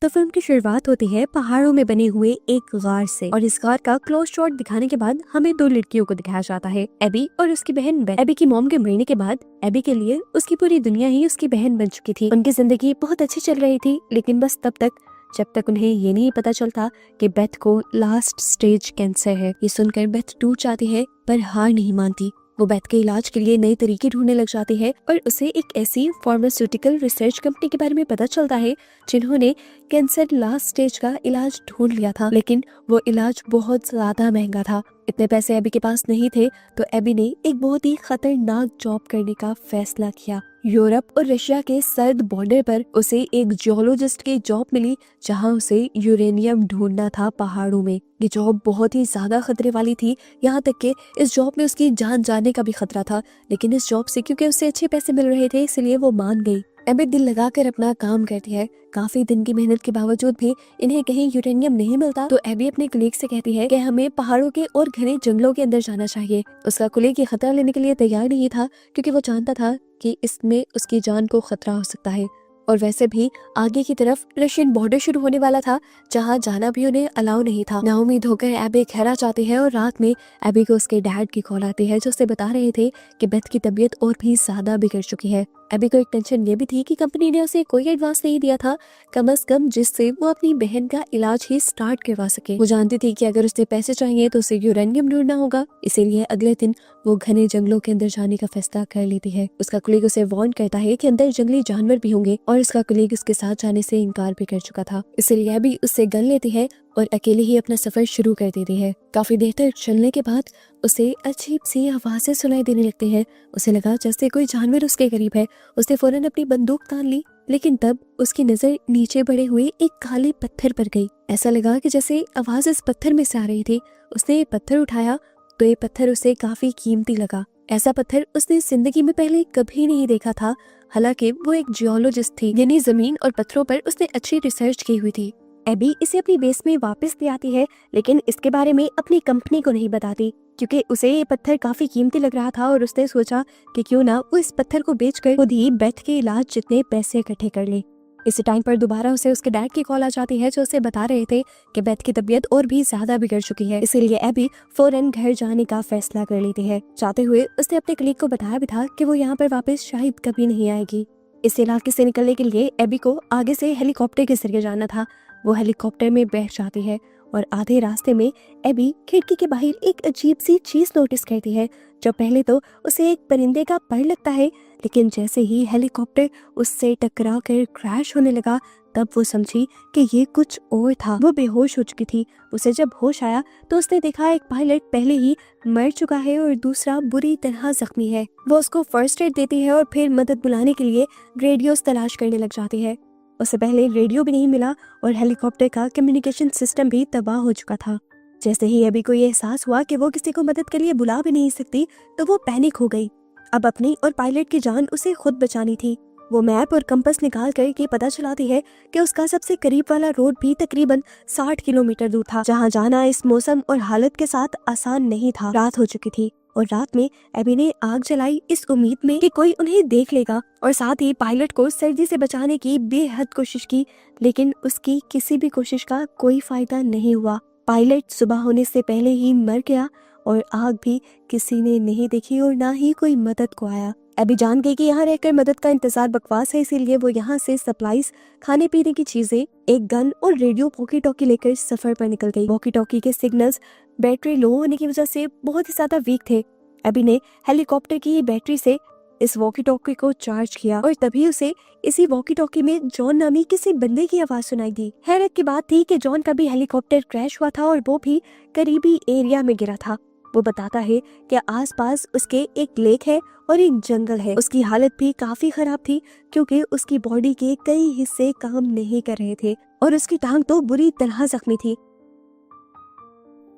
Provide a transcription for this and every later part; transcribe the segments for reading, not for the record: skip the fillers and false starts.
तो फिल्म की शुरुआत होती है पहाड़ों में बने हुए एक गार से, और इस गार का क्लोज शॉट दिखाने के बाद हमें दो लड़कियों को दिखाया जाता है, एबी और उसकी बहन बेथ। एबी की मॉम के मरने के बाद एबी के लिए उसकी पूरी दुनिया ही उसकी बहन बन चुकी थी। उनकी जिंदगी बहुत अच्छी चल रही थी, लेकिन बस तब तक जब तक उन्हें ये नहीं पता चलता कि बेथ को लास्ट स्टेज कैंसर है। ये सुनकर बेथ टूट जाती है, पर हार नहीं मानती। वो बेथ के इलाज के लिए नए तरीके ढूंढने लग जाती है और उसे एक ऐसी फार्मास्यूटिकल रिसर्च कंपनी के बारे में पता चलता है जिन्होंने कैंसर लास्ट स्टेज का इलाज ढूंढ लिया था, लेकिन वो इलाज बहुत ज्यादा महंगा था। इतने पैसे एबी के पास नहीं थे, तो एबी ने एक बहुत ही खतरनाक जॉब करने का फैसला किया। यूरोप और रशिया के सर्द बॉर्डर पर उसे एक जियोलॉजिस्ट की जॉब मिली, जहां उसे यूरेनियम ढूंढना था पहाड़ों में। ये जॉब बहुत ही ज्यादा खतरे वाली थी, यहाँ तक कि इस जॉब में उसकी जान जाने का भी खतरा था, लेकिन इस जॉब से क्योंकि उसे अच्छे पैसे मिल रहे थे, इसलिए वो मान गई। एबी दिल लगाकर अपना काम करती है। काफी दिन की मेहनत के बावजूद भी इन्हें कहीं यूरेनियम नहीं मिलता, तो एबी अपने कुलीग से कहती है कि हमें पहाड़ों के और घने जंगलों के अंदर जाना चाहिए। उसका कुलीग ये खतरा लेने के लिए तैयार नहीं था, क्योंकि वो जानता था कि इसमें उसकी जान को खतरा हो सकता है। और वैसे भी आगे की तरफ रशियन बॉर्डर शुरू होने वाला था, जहाँ जाना भी उन्हें अलाउ नहीं था। नाउमीद होकर एबी खैरा जाती है और रात में एबी को उसके डैड की कॉल आती है, जो उसे बता रहे थे कि बेथ की तबीयत और भी ज्यादा बिगड़ चुकी है। एबी को एक टेंशन ये भी थी कि कंपनी ने उसे कोई एडवांस नहीं दिया था, कम से कम जिससे वो अपनी बहन का इलाज ही स्टार्ट करवा सके। वो जानती थी कि अगर उसे पैसे चाहिए तो उसे यूरेनियम ढूंढना होगा, इसीलिए अगले दिन वो घने जंगलों के अंदर जाने का फैसला कर लेती है। उसका कुलीग उसे वार्न करता है कि अंदर जंगली जानवर भी होंगे, और उसका कुलीग उसके साथ जाने से इनकार भी कर चुका था। इसलिए एबी उससे गन लेती है और अकेले ही अपना सफर शुरू कर देती है। काफी देर तक चलने के बाद उसे अजीब सी आवाजें सुनाई देने लगती हैं। उसे लगा जैसे कोई जानवर उसके करीब है। उसने फौरन अपनी बंदूक तान ली, लेकिन तब उसकी नजर नीचे पड़े हुए एक काले पत्थर पर गई। ऐसा लगा कि जैसे आवाज इस पत्थर में से आ रही थी। उसने ये पत्थर उठाया तो ये पत्थर उसे काफी कीमती लगा। ऐसा पत्थर उसने जिंदगी में पहले कभी नहीं देखा था। हालांकि वो एक जियोलॉजिस्ट थी, यानी जमीन और पत्थरों पर उसने अच्छी रिसर्च की हुई थी। एबी इसे अपनी बेस में वापस ले आती है, लेकिन इसके बारे में अपनी कंपनी को नहीं बताती, क्योंकि उसे ये पत्थर काफी कीमती लग रहा था। और उसने सोचा कि क्यों ना वो इस पत्थर को बेचकर खुद ही बेथ के इलाज जितने पैसे इकट्ठे कर ले। इसी टाइम पर दोबारा उसे उसके डैड की कॉल आ जाती है, जो उसे बता रहे थे कि बेथ की तबीयत और भी ज्यादा बिगड़ चुकी है। इसीलिए एबी फौरन घर जाने का फैसला कर लेती है। जाते हुए उसने अपने कलीग को बताया भी था कि वो यहाँ पर वापस शायद कभी नहीं आएगी। इस इलाके से निकलने के लिए एबी को आगे से हेलीकॉप्टर के जरिए जाना था। वो हेलीकॉप्टर में बैठ जाती है और आधे रास्ते में एबी खिड़की के बाहर एक अजीब सी चीज नोटिस करती है, जो पहले तो उसे एक परिंदे का पर लगता है, लेकिन जैसे ही हेलीकॉप्टर उससे टकरा कर क्रैश होने लगा, तब वो समझी कि ये कुछ और था। वो बेहोश हो चुकी थी। उसे जब होश आया तो उसने देखा एक पायलट पहले ही मर चुका है और दूसरा बुरी तरह जख्मी है। वो उसको फर्स्ट एड देती है और फिर मदद बुलाने के लिए रेडियोस तलाश करने लग जाती है। उससे पहले रेडियो भी नहीं मिला और हेलीकॉप्टर का कम्युनिकेशन सिस्टम भी तबाह हो चुका था। जैसे ही एबी को ये एहसास हुआ कि वो किसी को मदद के लिए बुला भी नहीं सकती, तो वो पैनिक हो गई। अब अपनी और पायलट की जान उसे खुद बचानी थी। वो मैप और कंपास निकाल कर ये पता चलाती है कि उसका सबसे करीब वाला रोड भी तकरीबन 60 किलोमीटर दूर था, जहाँ जाना इस मौसम और हालत के साथ आसान नहीं था। रात हो चुकी थी और रात में एबी ने आग जलाई इस उम्मीद में कि कोई उन्हें देख लेगा, और साथ ही पायलट को सर्दी से बचाने की बेहद कोशिश की, लेकिन उसकी किसी भी कोशिश का कोई फायदा नहीं हुआ। पायलट सुबह होने से पहले ही मर गया और आग भी किसी ने नहीं देखी और ना ही कोई मदद को आया। एबी जान गई कि यहाँ रहकर मदद का इंतजार बकवास है, इसीलिए वो यहाँ से सप्लाईज, खाने पीने की चीजें, एक गन और रेडियो वॉकी टॉकी लेकर सफर पर निकल गई। वॉकी टॉकी के सिग्नल्स बैटरी लो होने की वजह से बहुत ही ज्यादा वीक थे। एबी ने हेलीकॉप्टर की बैटरी से इस वॉकी टॉकी को चार्ज किया और तभी उसे इसी वॉकी टॉकी में जॉन नामी किसी बंदे की आवाज सुनाई दी। हैरत की बात थी कि जॉन का भी हेलीकॉप्टर क्रैश हुआ था और वो भी करीबी एरिया में गिरा था। वो बताता है कि आसपास उसके एक लेक है और एक जंगल है। उसकी हालत भी काफी खराब थी, क्योंकि उसकी बॉडी के कई हिस्से काम नहीं कर रहे थे और उसकी टांग तो बुरी तरह जख्मी थी।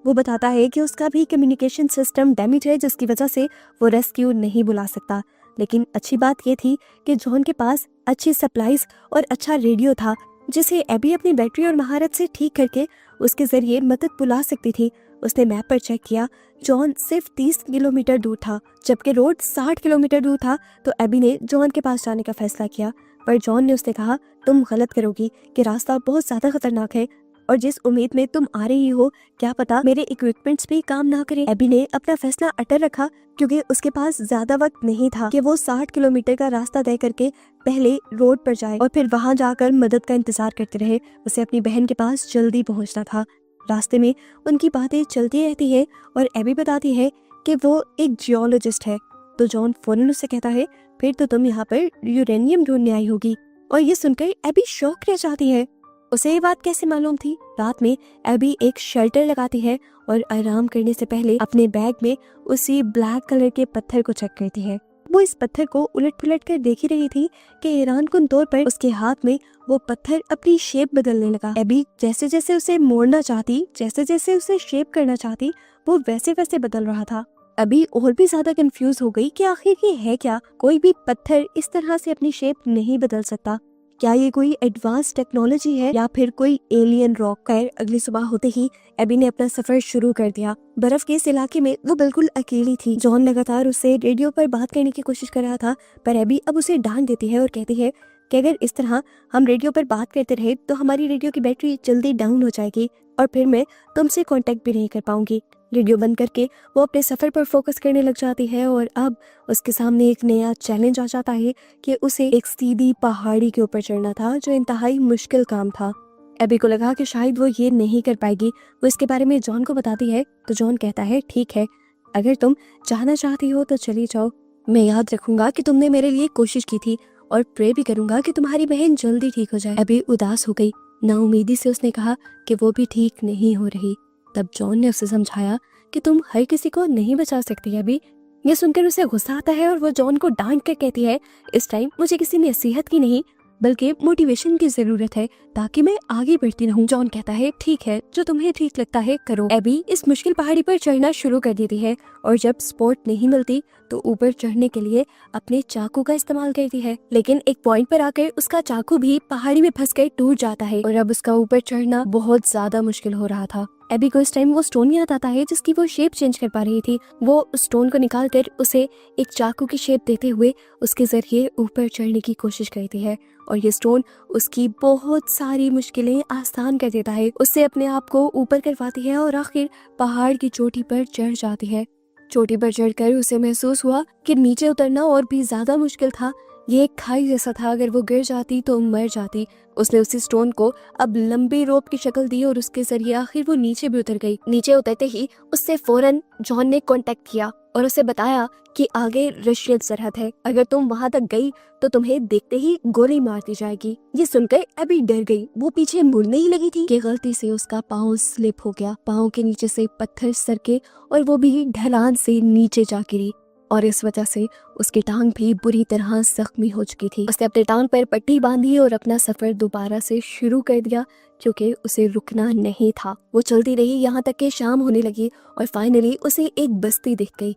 वो बताता है कि उसका भी कम्युनिकेशन सिस्टम डैमेज है, जिसकी वजह से वो रेस्क्यू नहीं बुला सकता। लेकिन अच्छी बात ये थी कि जॉन के पास अच्छी सप्लाईज और अच्छा रेडियो था, जिसे एबी अपनी बैटरी और महारत से ठीक करके उसके जरिए मदद बुला सकती थी। उसने मैप पर चेक किया, जॉन सिर्फ 30 किलोमीटर दूर था, जबकि रोड 60 किलोमीटर दूर था। तो एबी ने जॉन के पास जाने का फैसला किया, पर जॉन ने उससे कहा तुम गलत करोगी कि रास्ता बहुत ज्यादा खतरनाक है और जिस उम्मीद में तुम आ रही हो क्या पता मेरे इक्विपमेंट्स भी काम ना करें। एबी ने अपना फैसला अटल रखा क्योंकि उसके पास ज्यादा वक्त नहीं था कि वो 60 किलोमीटर का रास्ता तय करके पहले रोड पर जाए और फिर वहां जाकर मदद का इंतजार करते रहे। उसे अपनी बहन के पास जल्दी पहुंचना था। रास्ते में उनकी बातें चलती रहती है और एबी बताती है कि वो एक जियोलॉजिस्ट है। तो जॉन फौरन उससे कहता है फिर तो तुम यहाँ पर यूरेनियम ढूंढने आई होगी। और ये सुनकर एबी शॉक रह जाती है। उसे ये बात कैसे मालूम थी? रात में एबी एक शेल्टर लगाती है और आराम करने से पहले अपने बैग में उसी ब्लैक कलर के पत्थर को चेक करती है। वो इस पत्थर को उलट पुलट कर देख ही रही थी कि हैरानकुन तौर पर उसके हाथ में वो पत्थर अपनी शेप बदलने लगा। एबी जैसे जैसे उसे मोड़ना चाहती, जैसे जैसे उसे शेप करना चाहती, वो वैसे वैसे बदल रहा था। अभी और भी ज्यादा कंफ्यूज हो गई कि आखिर ये है क्या। कोई भी पत्थर इस तरह से अपनी शेप नहीं बदल सकता। क्या ये कोई एडवांस टेक्नोलॉजी है या फिर कोई एलियन रॉक? खैर अगली सुबह होते ही एबी ने अपना सफर शुरू कर दिया। बर्फ के इस इलाके में वो बिल्कुल अकेली थी। जॉन लगातार उससे रेडियो पर बात करने की कोशिश कर रहा था, पर एबी अब उसे डांट देती है और कहती है कि अगर इस तरह हम रेडियो पर बात करते रहे तो हमारी रेडियो की बैटरी जल्दी डाउन हो जाएगी और फिर मैं तुमसे कांटेक्ट भी नहीं कर पाऊंगी। रेडियो बंद करके वो अपने सफर पर फोकस करने लग जाती है और अब उसके सामने एक नया चैलेंज आ जाता है कि उसे एक सीधी पहाड़ी के ऊपर चढ़ना था जो इंतहाई मुश्किल काम था। एबी को लगा कि शायद वो ये नहीं कर पाएगी। वो इसके बारे में जॉन को बताती है तो जॉन कहता है ठीक है, अगर तुम जाना चाहती हो तो चली जाओ। मैं याद रखूंगा कि तुमने मेरे लिए कोशिश की थी और प्रे भी करूंगा कि तुम्हारी बहन जल्दी ठीक हो जाए। एबी उदास हो गई। नाउमीदी से उसने कहा कि वो भी ठीक नहीं हो रही। तब जॉन ने उसे समझाया कि तुम हर किसी को नहीं बचा सकती अभी। ये सुनकर उसे गुस्सा आता है और वो जॉन को डांट कर कहती है इस टाइम मुझे किसी नसीहत की नहीं बल्कि मोटिवेशन की जरूरत है ताकि मैं आगे बढ़ती रहूं। जॉन कहता है ठीक है, जो तुम्हें ठीक लगता है करो। एबी इस मुश्किल पहाड़ी पर चढ़ना शुरू कर देती है और जब सपोर्ट नहीं मिलती तो ऊपर चढ़ने के लिए अपने चाकू का इस्तेमाल करती है, लेकिन एक पॉइंट पर आकर उसका चाकू भी पहाड़ी में फंसकर टूट जाता है और अब उसका ऊपर चढ़ना बहुत ज्यादा मुश्किल हो रहा था। एबी को इस टाइम वो स्टोन याद आता है जिसकी वो शेप चेंज कर पा रही थी। वो उस स्टोन को निकाल कर उसे एक चाकू की शेप देते हुए उसके जरिए ऊपर चढ़ने की कोशिश करती है और ये स्टोन उसकी बहुत सारी मुश्किलें आसान कर देता है। उससे अपने आप को ऊपर करवाती है और आखिर पहाड़ की चोटी पर चढ़ जाती है। चोटी पर चढ़कर उसे महसूस हुआ कि नीचे उतरना और भी ज्यादा मुश्किल था। ये एक खाई जैसा था, अगर वो गिर जाती तो मर जाती। उसने उसी स्टोन को अब लंबी रोप की शक्ल दी और उसके जरिए आखिर वो नीचे भी उतर गई। नीचे उतरते ही उससे फौरन जॉन ने कांटेक्ट किया और उसे बताया कि आगे रशियन सरहद है, अगर तुम वहां तक गई तो तुम्हें देखते ही गोली मार दी जाएगी। ये सुनकर अभी डर गई। वो पीछे मुड़ने ही लगी थी कि गलती से उसका पाँव स्लिप हो गया। पाँव के नीचे से पत्थर सरके और वो भी ढलान से नीचे जा गिरी और इस वजह से उसकी टांग भी बुरी तरह जख्मी हो चुकी थी। उसने अपने टांग पर पट्टी बांधी और अपना सफर दोबारा से शुरू कर दिया क्योंकि उसे रुकना नहीं था। वो चलती रही यहाँ तक कि शाम होने लगी और फाइनली उसे एक बस्ती दिख गई।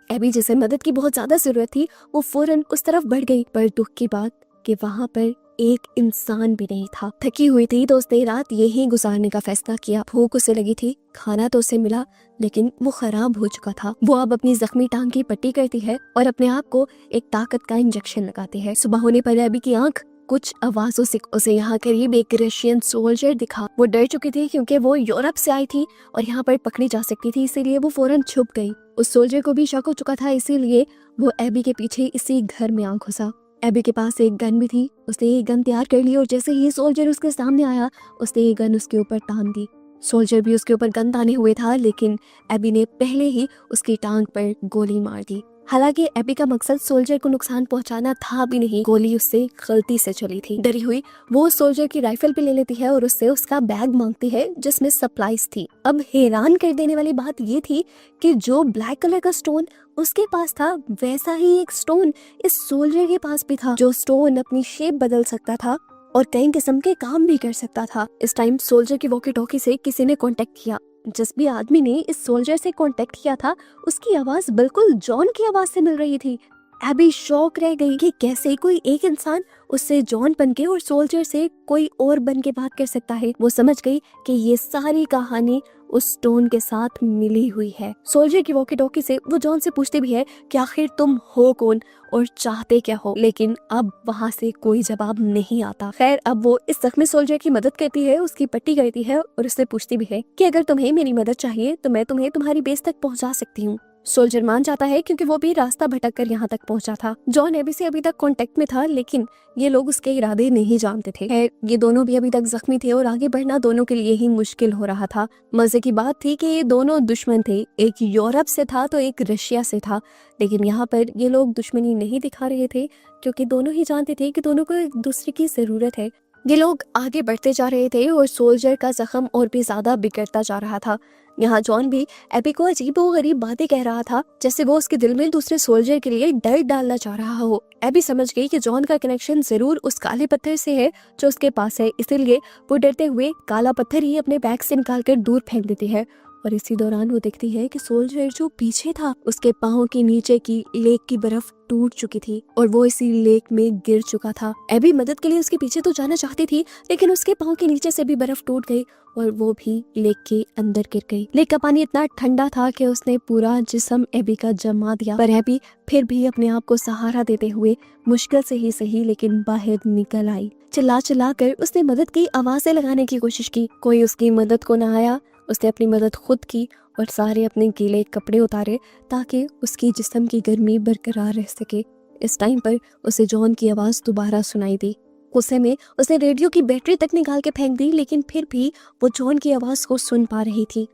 एबी जिसे मदद की बहुत ज्यादा जरूरत थी वो फौरन उस तरफ बढ़ गई, पर दुख की बात कि वहाँ पर एक इंसान भी नहीं था। थकी हुई थी तो उसने रात यहीं गुजारने का फैसला किया। भूख उसे लगी थी, खाना तो उसे मिला लेकिन वो खराब हो चुका था। वो अब अपनी जख्मी टांग की पट्टी करती है और अपने आप को एक ताकत का इंजेक्शन लगाती है। सुबह होने पर एबी की आंख कुछ आवाजों से उसे यहाँ करीब एक रशियन सोल्जर दिखा। वो डर चुकी थी क्योंकि वो यूरोप से आई थी और यहाँ पर पकड़ी जा सकती थी, इसीलिए वो फौरन छुप गई। उस सोल्जर को भी शक हो चुका था, इसीलिए वो एबी के पीछे इसी घर में आ घुसा। एबी के पास एक गन भी थी। उसने ये गन तैयार कर ली और जैसे ही सोल्जर उसके सामने आया उसने ये गन उसके ऊपर तान दी। सोल्जर भी उसके ऊपर गन ताने हुए था लेकिन एबी ने पहले ही उसकी टांग पर गोली मार दी। हालांकि एबी का मकसद सोल्जर को नुकसान पहुंचाना था भी नहीं, गोली उससे गलती से चली थी। डरी हुई वो सोल्जर की राइफल भी ले लेती है और उससे उसका बैग मांगती है जिसमें सप्लाईज थी। अब हैरान कर देने वाली बात ये थी कि जो ब्लैक कलर का स्टोन उसके पास था वैसा ही एक स्टोन इस सोल्जर के पास भी था, जो स्टोन अपनी शेप बदल सकता था और कई किस्म के काम भी कर सकता था। इस टाइम सोल्जर की वॉकी टॉकी से किसी ने कांटेक्ट किया। जिस भी आदमी ने इस सोल्जर से कांटेक्ट किया था उसकी आवाज बिल्कुल जॉन की आवाज से मिल रही थी। एबी शॉक रह गई कि कैसे कोई एक इंसान उससे जॉन बनके और सोल्जर से कोई और बन के बात कर सकता है। वो समझ गई कि ये सारी कहानी उस स्टोन के साथ मिली हुई है। सोल्जर की वॉकी टॉकी से वो जॉन से पूछते भी है कि आखिर तुम हो कौन और चाहते क्या हो, लेकिन अब वहाँ से कोई जवाब नहीं आता। खैर अब वो इस जख्मी सोल्जर की मदद करती है, उसकी पट्टी करती है और उससे पूछती भी है कि अगर तुम्हें मेरी मदद चाहिए तो मैं तुम्हें तुम्हारी बेस तक पहुँचा सकती हूँ। सोल्जर मान जाता है क्योंकि वो भी रास्ता भटक कर यहाँ तक पहुंचा था। जॉन एबी से अभी तक कांटेक्ट में था, लेकिन ये लोग उसके इरादे नहीं जानते थे। ये दोनों भी अभी तक जख्मी थे और आगे बढ़ना दोनों के लिए ही मुश्किल हो रहा था। मजे की बात थी कि ये दोनों दुश्मन थे, एक यूरोप से था तो एक रशिया से था, लेकिन यहाँ पर ये लोग दुश्मनी नहीं दिखा रहे थे क्योंकि दोनों ही जानते थे कि दोनों को एक दूसरे की जरूरत है। ये लोग आगे बढ़ते जा रहे थे और सोल्जर का जख्म और भी ज्यादा बिगड़ता जा रहा था। यहाँ जॉन भी एबी को अजीबोगरीब बातें कह रहा था, जैसे वो उसके दिल में दूसरे सोल्जर के लिए डर डालना चाह रहा हो। एबी समझ गई कि जॉन का कनेक्शन जरूर उस काले पत्थर से है जो उसके पास है, इसीलिए वो डरते हुए काला पत्थर ही अपने बैग से निकालकर दूर फेंक देती है। और इसी दौरान वो देखती है कि सोल्जर जो पीछे था उसके पाँव के नीचे की लेक की बर्फ टूट चुकी थी और वो इसी लेक में गिर चुका था। एबी मदद के लिए उसके पीछे तो जाना चाहती थी, लेकिन उसके पाँव के नीचे से भी बर्फ टूट गई और वो भी लेक के अंदर गिर गई। लेक का पानी इतना ठंडा था कि उसने पूरा जिस्म एबी का जमा दिया, पर एबी फिर भी अपने आप को सहारा देते हुए मुश्किल से ही सही लेकिन बाहर निकल आई। चिल्ला चिल्ला कर उसने मदद की आवाजें लगाने की कोशिश की, कोई उसकी मदद को न आया। उसने अपनी मदद खुद की और सारे अपने गीले कपड़े उतारे ताकि उसकी जिस्म की गर्मी बरकरार रह सके। इस टाइम पर उसे जॉन की आवाज़ दोबारा सुनाई दी। गुस्से में उसने रेडियो की बैटरी तक निकाल के फेंक दी, लेकिन फिर भी वो जॉन की आवाज़ को सुन पा रही थी।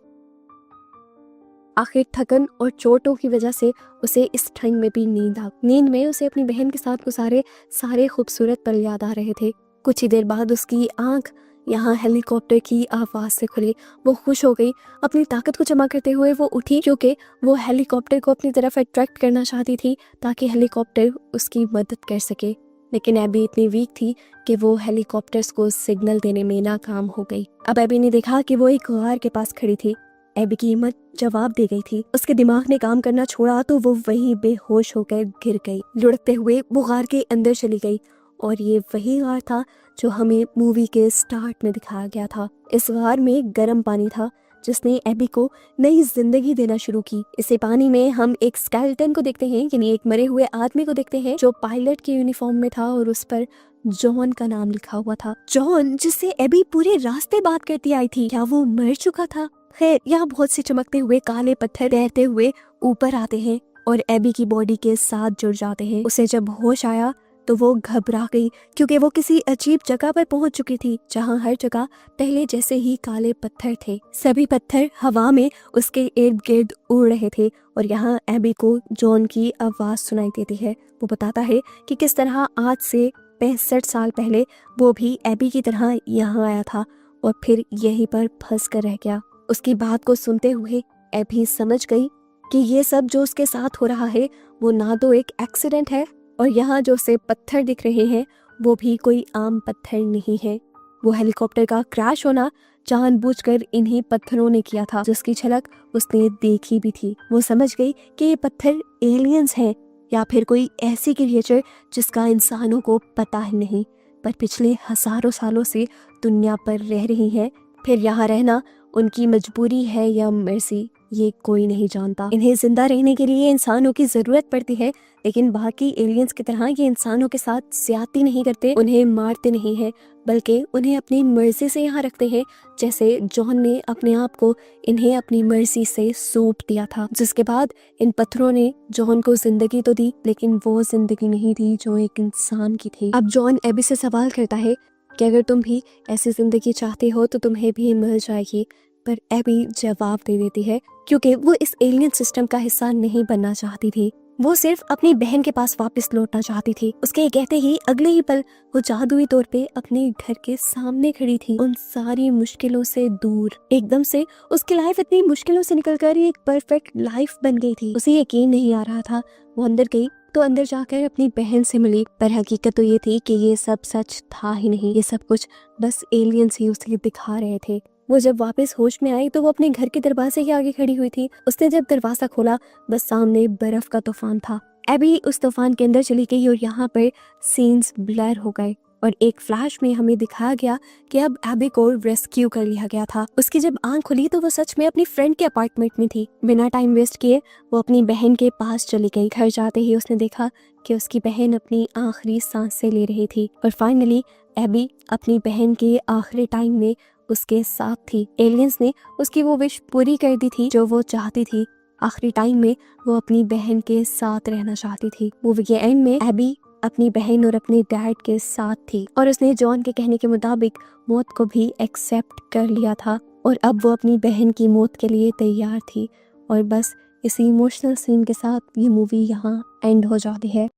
आखिर थकन और चोटों की वजह से उसे इस टाइम में भी नींद आ। नींद में उसे अपनी बहन के साथ गुजारे सारे खूबसूरत पल याद आ रहे थे। कुछ ही देर बाद उसकी आंख यहाँ हेलीकॉप्टर की आवाज से खुली। वो खुश हो गई। अपनी ताकत को जमा करते हुए वो उठी क्योंकि वो हेलीकॉप्टर को अपनी तरफ अट्रैक्ट करना चाहती थी ताकि हेलीकॉप्टर उसकी मदद कर सके। लेकिन एबी इतनी वीक थी कि वो हेलीकॉप्टर्स को सिग्नल देने में नाकाम हो गई। अब एबी ने देखा कि वो एक गार के पास खड़ी थी। एबी की हिम्मत जवाब दे गई थी। उसके दिमाग ने काम करना छोड़ा तो वो वहीं बेहोश होकर गिर गई। लुढ़कते हुए वो गार के अंदर चली गई और ये वही गार था जो हमें मूवी के स्टार्ट में दिखाया गया था। इस गार में गर्म पानी था जिसने एबी को नई जिंदगी देना शुरू की। इसी पानी में हम एक स्केलेटन को देखते हैं, यानी एक मरे हुए आदमी को देखते हैं जो पायलट के यूनिफॉर्म में था और उस पर जॉन का नाम लिखा हुआ था। जॉन, जिससे एबी पूरे रास्ते बात करती आई थी, क्या वो मर चुका था? खैर, यहाँ बहुत से चमकते हुए काले पत्थर तैरते हुए ऊपर आते हैं और एबी की बॉडी के साथ जुड़ जाते हैं। उसे जब होश आया तो वो घबरा गई क्योंकि वो किसी अजीब जगह पर पहुंच चुकी थी जहां हर जगह पहले जैसे ही काले पत्थर थे। सभी पत्थर हवा में उसके इर्द गिर्द उड़ रहे थे और यहाँ एबी को जॉन की आवाज सुनाई देती है। वो बताता है कि किस तरह आज से 65 साल पहले वो भी एबी की तरह यहाँ आया था और फिर यहीं पर फंस कर रह गया। उसकी बात को सुनते हुए एबी समझ गई कि ये सब जो उसके साथ हो रहा है वो ना तो एक एक्सीडेंट है और यहाँ जो उसे पत्थर दिख रहे हैं वो भी कोई आम पत्थर नहीं है। वो हेलीकॉप्टर का क्रैश होना जानबूझकर इन्हीं पत्थरों ने किया था, जिसकी झलक उसने देखी भी थी। वो समझ गई कि ये पत्थर एलियंस हैं या फिर कोई ऐसी क्रिएचर जिसका इंसानों को पता ही नहीं, पर पिछले हजारों सालों से दुनिया पर रह रही हैं। फिर यहाँ रहना उनकी मजबूरी है या मर्जी, ये कोई नहीं जानता। इन्हें जिंदा रहने के लिए इंसानों की जरूरत पड़ती है, लेकिन बाकी एलियंस की तरह ये इंसानों के साथ ज्यादती नहीं करते, उन्हें मारते नहीं है, बल्कि उन्हें अपनी मर्जी से यहाँ रखते हैं। जैसे जॉन ने अपने आप को इन्हें अपनी मर्जी से सौंप दिया था, जिसके बाद इन पत्थरों ने जॉन को जिंदगी तो दी, लेकिन वो जिंदगी नहीं दी जो एक इंसान की थी। अब जॉन एबी से सवाल करता है कि अगर तुम भी ऐसी जिंदगी चाहते हो तो तुम्हें भी मिल जाएगी, पर एबी जवाब दे देती है क्योंकि वो इस एलियन सिस्टम का हिस्सा नहीं बनना चाहती थी। वो सिर्फ अपनी बहन के पास वापस लौटना चाहती थी। उसके कहते ही अगले ही पल वो जादुई तौर पे अपने घर के सामने खड़ी थी, उन सारी मुश्किलों से दूर। एकदम से उसकी लाइफ इतनी मुश्किलों से निकलकर एक परफेक्ट लाइफ बन गई थी। उसे यकीन नहीं आ रहा था। वो अंदर गई तो अंदर जाकर अपनी बहन से मिली, पर हकीकत तो ये थी कि ये सब सच था ही नहीं। ये सब कुछ बस एलियंस ही उसे दिखा रहे थे। वो जब वापस होश में आई तो वो अपने घर के दरवाजे के आगे खड़ी हुई थी। उसने जब दरवाजा खोला बस सामने बर्फ का तूफान था। एबी उस तूफान के अंदर चली गई और यहाँ पर सीन्स ब्लर हो गए और एक फ्लैश में हमें दिखाया गया कि अब एबी को रेस्क्यू कर लिया गया था। उसकी जब आंख खुली तो वो सच में अपनी फ्रेंड के अपार्टमेंट में थी। बिना टाइम वेस्ट किए वो अपनी बहन के पास चली गई। घर जाते ही उसने देखा कि उसकी बहन अपनी आखिरी सांसें ले रही थी और फाइनली एबी अपनी बहन के आखिरी टाइम में उसके साथ थी। एलियंस ने उसकी वो विश पूरी कर दी थी जो वो चाहती थी। आखिरी टाइम में वो अपनी बहन के साथ रहना चाहती थी। मूवी के एंड में एबी अपनी बहन और अपने डैड के साथ थी और उसने जॉन के कहने के मुताबिक मौत को भी एक्सेप्ट कर लिया था और अब वो अपनी बहन की मौत के लिए तैयार थी। और बस इसी इमोशनल सीन के साथ ये मूवी यहाँ एंड हो जाती है।